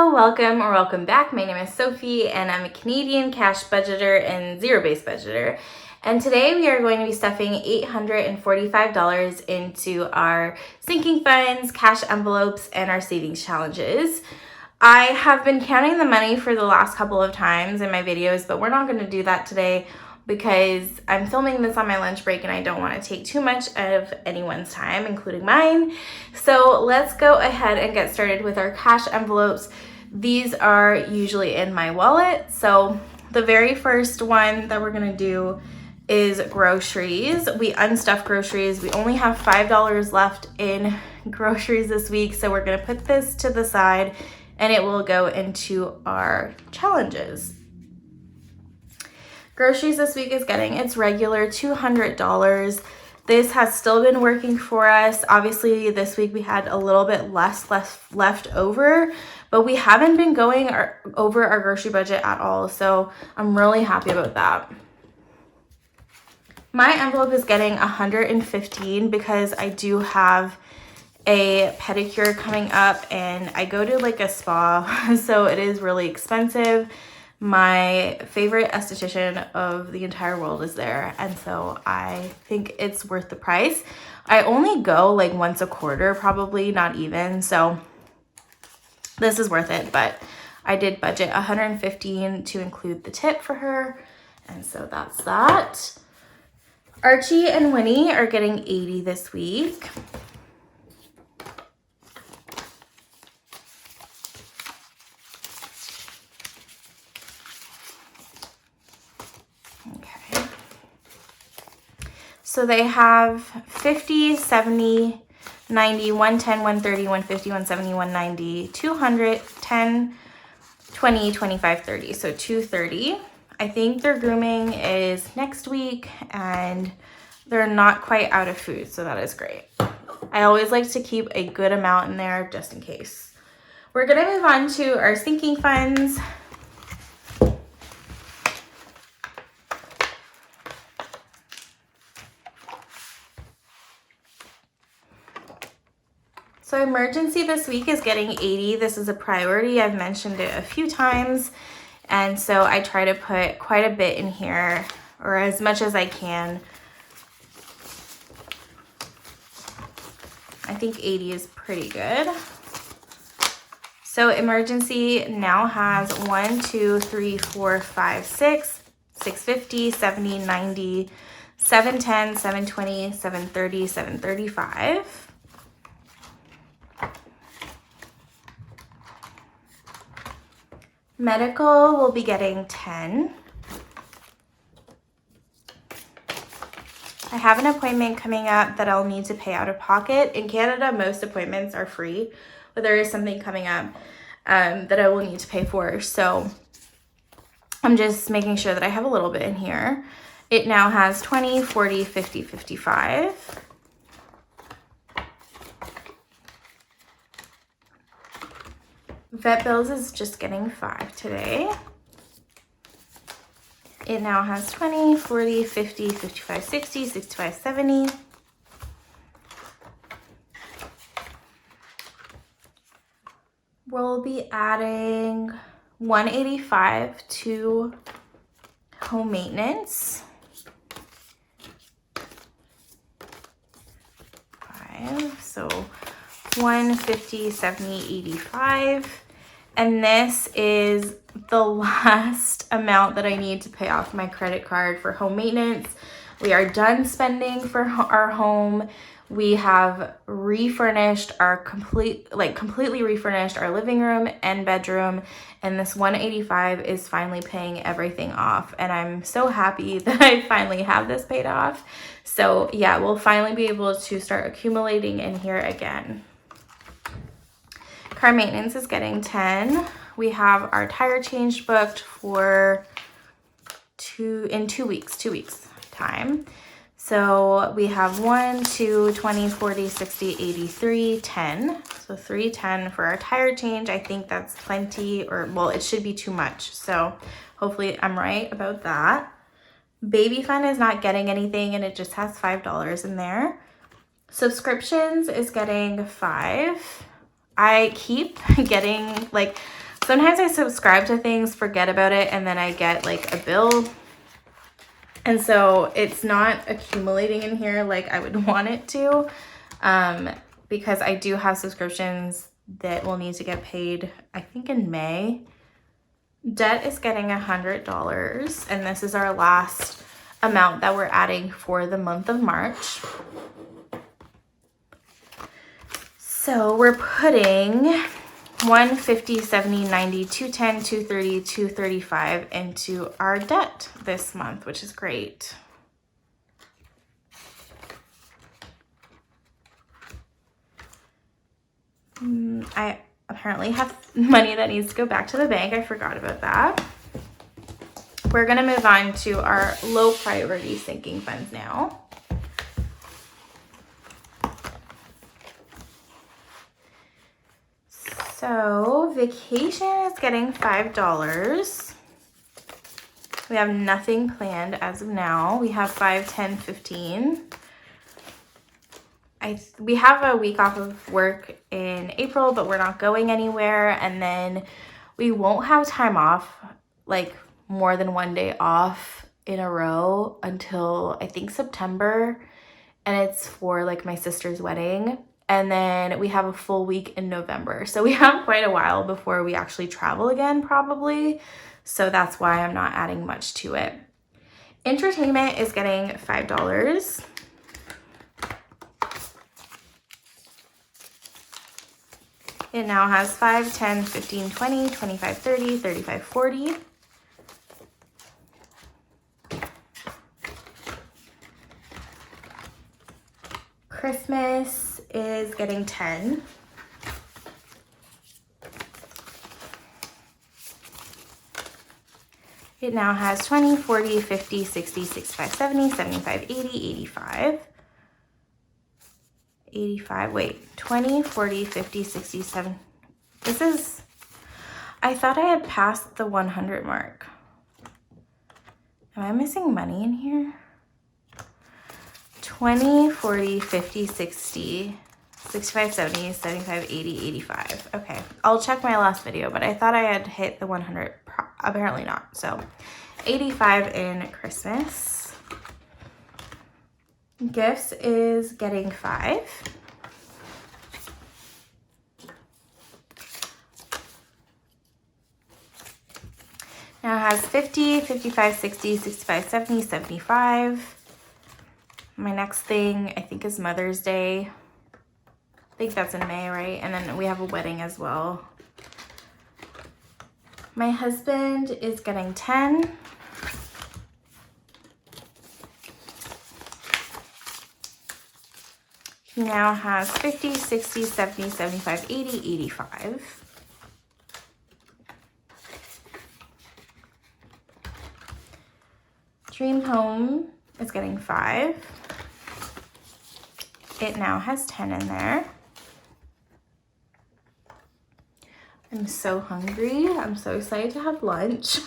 Hello, welcome or welcome back. My name is Sophie and I'm a Canadian cash budgeter and zero-based budgeter. And today we are going to be stuffing $845 into our sinking funds, cash envelopes, and our savings challenges. I have been counting the money for the last couple of times in my videos, but we're not going to do that today because I'm filming this on my lunch break and I don't want to take too much of anyone's time, including mine. So let's go ahead and get started with our cash envelopes. These are usually in my wallet. So the very first one that we're going to do is groceries. We unstuffed groceries. We only have $5 left in groceries this week. So we're going to put this to the side and it will go into our challenges. Groceries this week is getting its regular $200. This has still been working for us. Obviously, this week we had a little bit less left over, but we haven't been going over our grocery budget at all. So I'm really happy about that. My envelope is getting $115 because I do have a pedicure coming up and I go to like a spa, so it is really expensive. My favorite esthetician of the entire world is there, and so I think it's worth the price. I only go like once a quarter, probably, not even, so this is worth it. But I did budget $115 to include the tip for her, and so that's that. Archie and Winnie are getting $80 this week. So they have 50, 70, 90, 110, 130, 150, 170, 190, 200, 10, 20, 25, 30. So 230. I think their grooming is next week and they're not quite out of food. So that is great. I always like to keep a good amount in there just in case. We're going to move on to our sinking funds. So emergency this week is getting $80. This is a priority. I've mentioned it a few times. And so I try to put quite a bit in here, or as much as I can. I think 80 is pretty good. So emergency now has 1, 2, 3, 4, 5, 6, 650, 70, 90, 710, 720, 730, 735. Medical will be getting 10. I have an appointment coming up that I'll need to pay out of pocket. In Canada, most appointments are free, but there is something coming up that I will need to pay for. So I'm just making sure that I have a little bit in here. It now has 20, 40, 50, 55. Vet bills is just getting 5 today. It now has 20, 40, 50, 55, 60, 65, 70. We'll be adding 185 to home maintenance. 5, so 150, 70, 85. And this is the last amount that I need to pay off my credit card for home maintenance. We are done spending for our home. We have refurnished our completely refurnished our living room and bedroom, and this 185 is finally paying everything off. And I'm so happy that I finally have this paid off. So yeah, we'll finally be able to start accumulating in here again. Car maintenance is getting 10. We have our tire change booked for 2 weeks time. So we have 1, 2, 20, 40, 60, 83, 10. So 310 for our tire change. I think that's plenty, or well, it should be too much. So hopefully I'm right about that. Baby fund is not getting anything and it just has $5 in there. Subscriptions is getting 5. I keep getting like sometimes I subscribe to things, forget about it, and then I get like a bill. And so it's not accumulating in here like I would want it to, because I do have subscriptions that will need to get paid, I think in May. Debt is getting $100, and this is our last amount that we're adding for the month of March. So we're putting 150, 70, 90, 210, 230, 235 into our debt this month, which is great. I apparently have money that needs to go back to the bank. I forgot about that. We're gonna move on to our low priority sinking funds now. So vacation is getting $5. We have nothing planned as of now. We have 5, 10, 15. We have a week off of work in April, but we're not going anywhere. And then we won't have time off, like more than one day off in a row until I think September. And it's for like my sister's wedding. And then we have a full week in November. So we have quite a while before we actually travel again, probably. So that's why I'm not adding much to it. Entertainment is getting $5. It now has 5, 10, 15, 20, 25, 30, 35, 40. Christmas is getting 10. It now has 20, 40, 50, 60, 65, 70, 75, 80, 85. 85, wait, 20, 40, 50, 67. This is, I thought I had passed the 100 mark. Am I missing money in here? 20, 40, 50, 60, 65, 70, 75, 80, 85. Okay, I'll check my last video, but I thought I had hit the 100. Apparently not. So 85 in Christmas. Gifts is getting 5. Now it has 50, 55, 60, 65, 70, 75. My next thing I think is Mother's Day. I think that's in May, right? And then we have a wedding as well. My husband is getting 10. He now has 50, 60, 70, 75, 80, 85. Dream Home is getting 5. It now has 10 in there. I'm so hungry. I'm so excited to have lunch.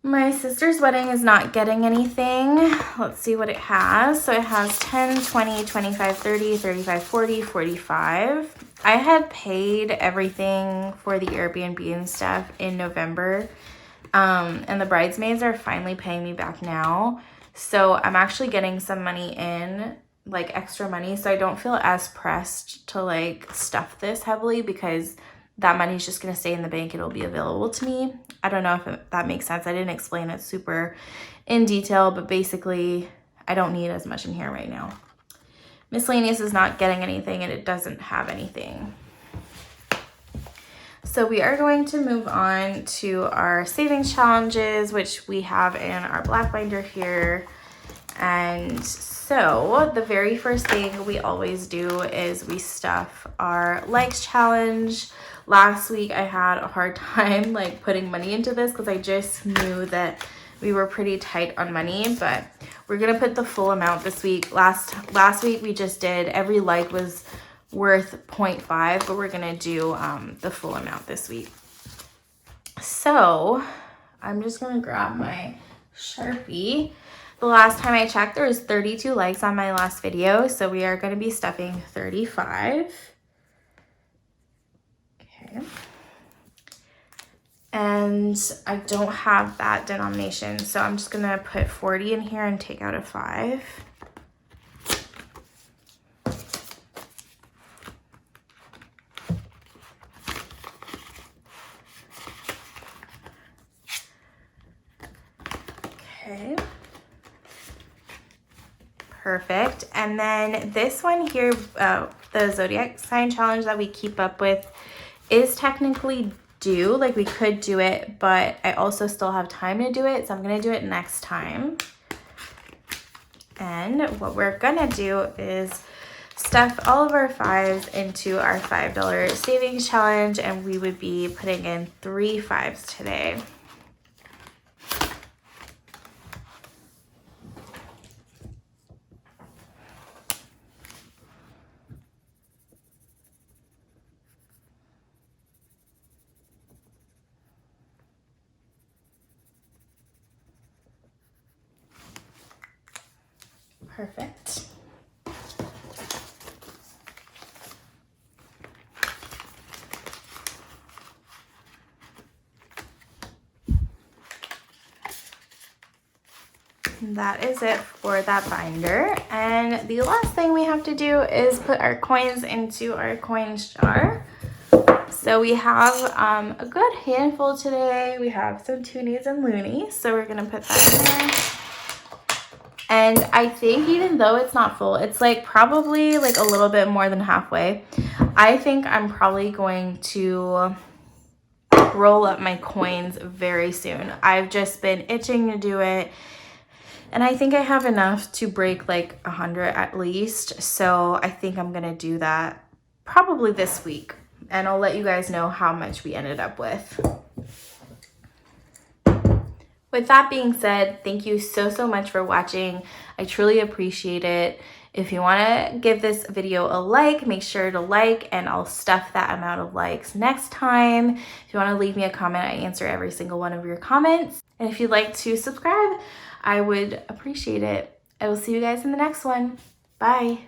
My sister's wedding is not getting anything. Let's see what it has. So it has 10, 20, 25, 30, 35, 40, 45. I had paid everything for the Airbnb and stuff in November. And the bridesmaids are finally paying me back now. So I'm actually getting some money in, like extra money. So I don't feel as pressed to like stuff this heavily because that money is just going to stay in the bank. It'll be available to me. I don't know if that makes sense. I didn't explain it super in detail, but basically I don't need as much in here right now. Miscellaneous is not getting anything and it doesn't have anything. So we are going to move on to our savings challenges, which we have in our black binder here. And so the very first thing we always do is we stuff our likes challenge. Last week I had a hard time like putting money into this because I just knew that we were pretty tight on money, but we're gonna put the full amount this week. Last week we just did, every like was worth 0.5, but we're gonna do the full amount this week. So I'm just gonna grab my Sharpie. The last time I checked, there was 32 likes on my last video, so we are gonna be stuffing 35. Okay. And I don't have that denomination, so I'm just gonna put 40 in here and take out a 5. Okay. Perfect. And then this one here, the zodiac sign challenge that we keep up with is technically due. Like, we could do it, but I also still have time to do it, so I'm gonna do it next time. And what we're gonna do is stuff all of our 5s into our $5 savings challenge, and we would be putting in 3 5s today. Perfect. That is it for that binder. And the last thing we have to do is put our coins into our Coinstar. So we have a good handful today. We have some toonies and loonies, so we're gonna put that in there. And I think even though it's not full, it's like probably like a little bit more than halfway. I think I'm probably going to roll up my coins very soon. I've just been itching to do it. And I think I have enough to break like 100 at least. So I think I'm gonna do that probably this week. And I'll let you guys know how much we ended up with. With that being said, thank you so much for watching. I truly appreciate it. If you want to give this video a like, make sure to like, and I'll stuff that amount of likes next time. If you want to leave me a comment, I answer every single one of your comments. And if you'd like to subscribe, I would appreciate it. I will see you guys in the next one. Bye.